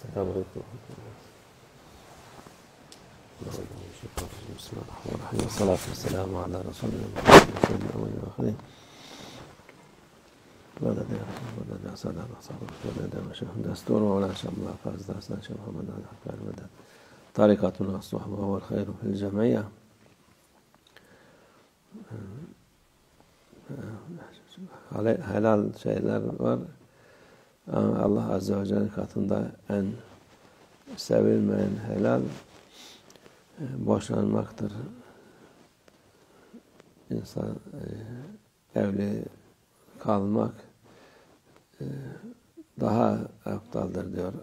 Selamünaleyküm. Bismillahirrahmanirrahim. Salatu vesselamu ala Resulillah. Burada da burada da sadaka burada da meşhur destur ve la şamla farz dersen Şeyh Muhammed Ali Medet. Tarikatun as-suhba ve'l hayru fil cemiyye. Helal şeyler var. Allah Azze ve Celle katında en sevilmeyen helal boşanmaktır. İnsan evli kalmak daha eftaldir diyor.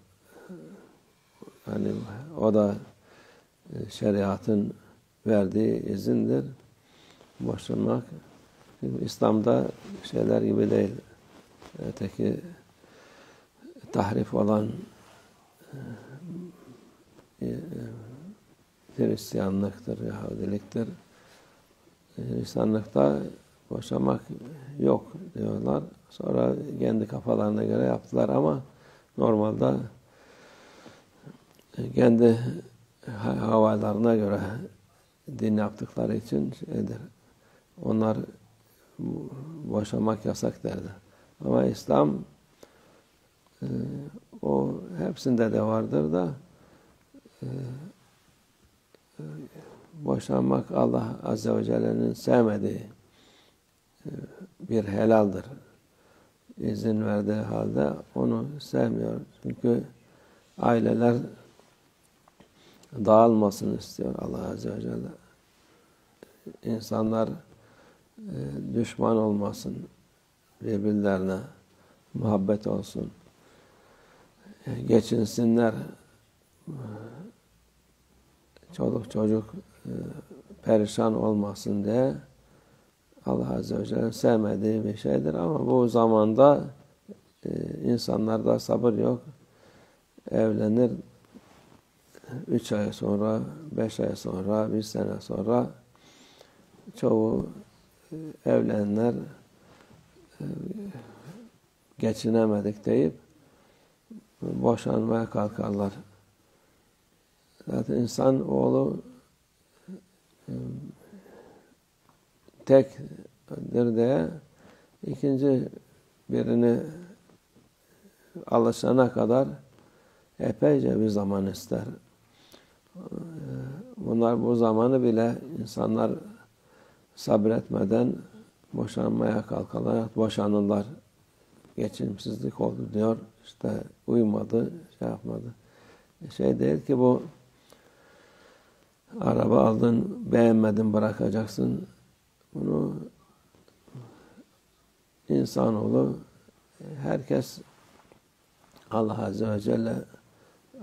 Yani o da şeriatın verdiği izindir. Boşanmak İslam'da şeyler gibi değil. Öteki tahrif olan Hristiyanlıktır, Yahudiliktir. Hristiyanlıkta boşamak yok diyorlar. Sonra kendi kafalarına göre yaptılar ama normalde kendi havalarına göre din yaptıkları için şeydir. Onlar boşamak yasak derdi. Ama İslam o hepsinde de vardır da boşanmak Allah Azze ve Celle'nin sevmediği bir helaldir. İzin verdiği halde onu sevmiyor. Çünkü aileler dağılmasını istiyor Allah Azze ve Celle. İnsanlar düşman olmasın, birbirlerine muhabbet olsun, geçinsinler, çoluk çocuk perişan olmasın diye Allah Azze ve Celle'nin sevmediği bir şeydir. Ama bu zamanda insanlarda sabır yok. Evlenir 3 ay sonra, 5 ay sonra, 1 sene sonra çoğu evlenenler geçinemedik deyip boşanmaya kalkarlar. Zaten insan oğlu tekdir diye ikinci birini alışana kadar epeyce bir zaman ister. Bunlar bu zamanı bile insanlar sabretmeden boşanmaya kalkarlar, boşanırlar. Geçimsizlik oldu diyor. İşte uyumadı, şey yapmadı. Şey değil ki bu araba aldın, beğenmedin bırakacaksın. Bunu insanoğlu herkes Allah Azze ve Celle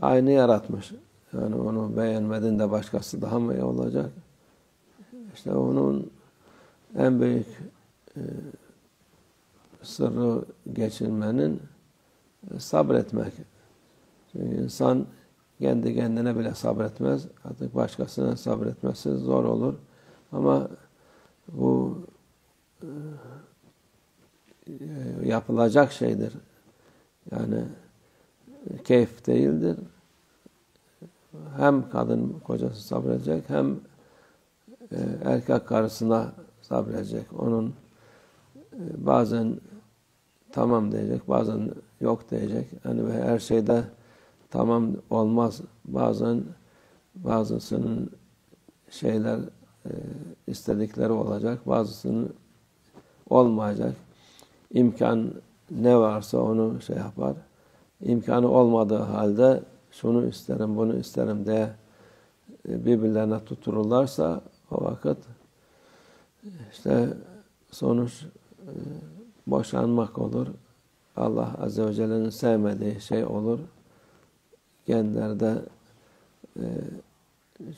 aynı yaratmış. Yani onu beğenmedin de başkası daha mı iyi olacak? İşte onun en büyük sırrı geçinmenin sabretmek. Çünkü insan kendi kendine bile sabretmez. Artık başkasına sabretmesi zor olur. Ama bu yapılacak şeydir. Yani keyif değildir. Hem kadın kocası sabredecek hem erkek karısına sabredecek. Onun bazen tamam diyecek, bazen yok diyecek. Yani her şeyde tamam olmaz. Bazen bazısının şeyler istedikleri olacak, bazısının olmayacak. İmkan ne varsa onu şey yapar. İmkanı olmadığı halde şunu isterim, bunu isterim diye birbirlerine tuttururlarsa o vakit işte sonuç boşanmak olur. Allah Azze ve Celle'nin sevmediği şey olur. Gençlerde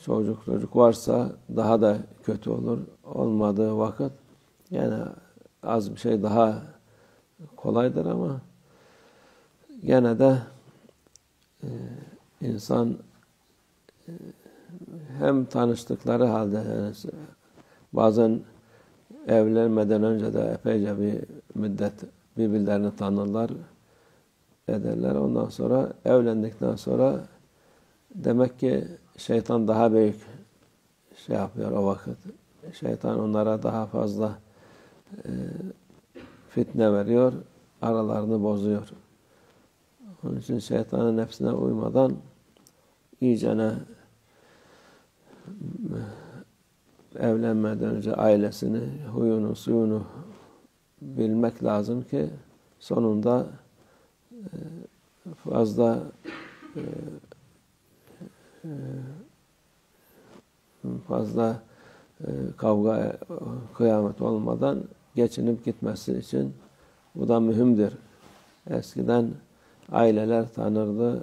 çocuk varsa daha da kötü olur. Olmadığı vakit yani az bir şey daha kolaydır ama gene de insan hem tanıştıkları halde yani bazen evlenmeden önce de epeyce bir müddet birbirlerini tanırlar. ederler. Ondan sonra evlendikten sonra demek ki şeytan daha büyük şey yapıyor o vakit. Şeytan onlara daha fazla fitne veriyor, aralarını bozuyor. Onun için şeytanın nefsine uymadan iyicene evlenmeden önce ailesini, huyunu, suyunu bilmek lazım ki sonunda fazla kavga, kıyamet olmadan geçinip gitmesi için bu da mühimdir. Eskiden aileler tanırdı.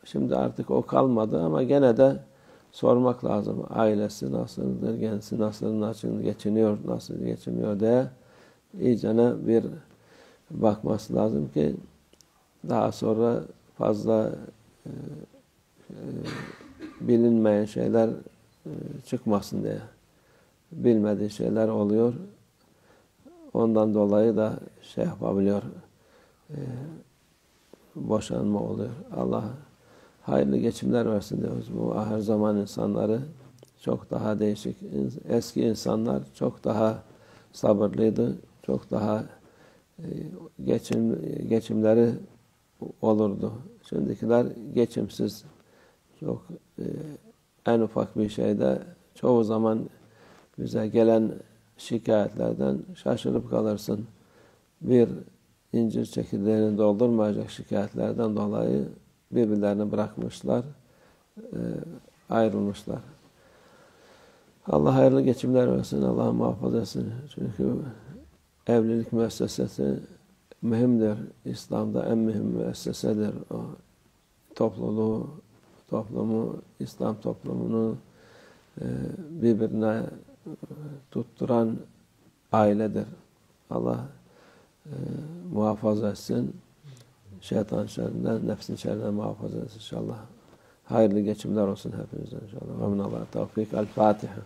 Şimdi artık o kalmadı ama gene de sormak lazım. Ailesi nasıldır, kendisi nasıl geçiniyor, nasıl geçiniyor diye iyicene bir bakması lazım ki daha sonra fazla bilinmeyen şeyler çıkmasın diye. Bilmediği şeyler oluyor. Ondan dolayı da şey yapabiliyor. Boşanma oluyor. Allah hayırlı geçimler versin diyoruz. Bu ahir zaman insanları çok daha değişik. Eski insanlar çok daha sabırlıydı. Çok daha geçimleri olurdu. Şimdikiler geçimsiz. Çok en ufak bir şeyde çoğu zaman bize gelen şikayetlerden şaşırıp kalırsın. Bir incir çekirdeğini doldurmayacak şikayetlerden dolayı birbirlerini bırakmışlar, ayrılmışlar. Allah hayırlı geçimler versin, Allah muhafaza etsin. Çünkü evlilik müessesesi mühimdir. İslam'da en mühim müessesedir. O toplumu, İslam toplumunu birbirine tutturan ailedir. Allah muhafaza etsin. Şeytan şerrinden, nefsin şerrinden muhafaza etsin inşallah. Hayırlı geçimler olsun hepinize inşallah. Ve minallah tevfik. El Fatiha.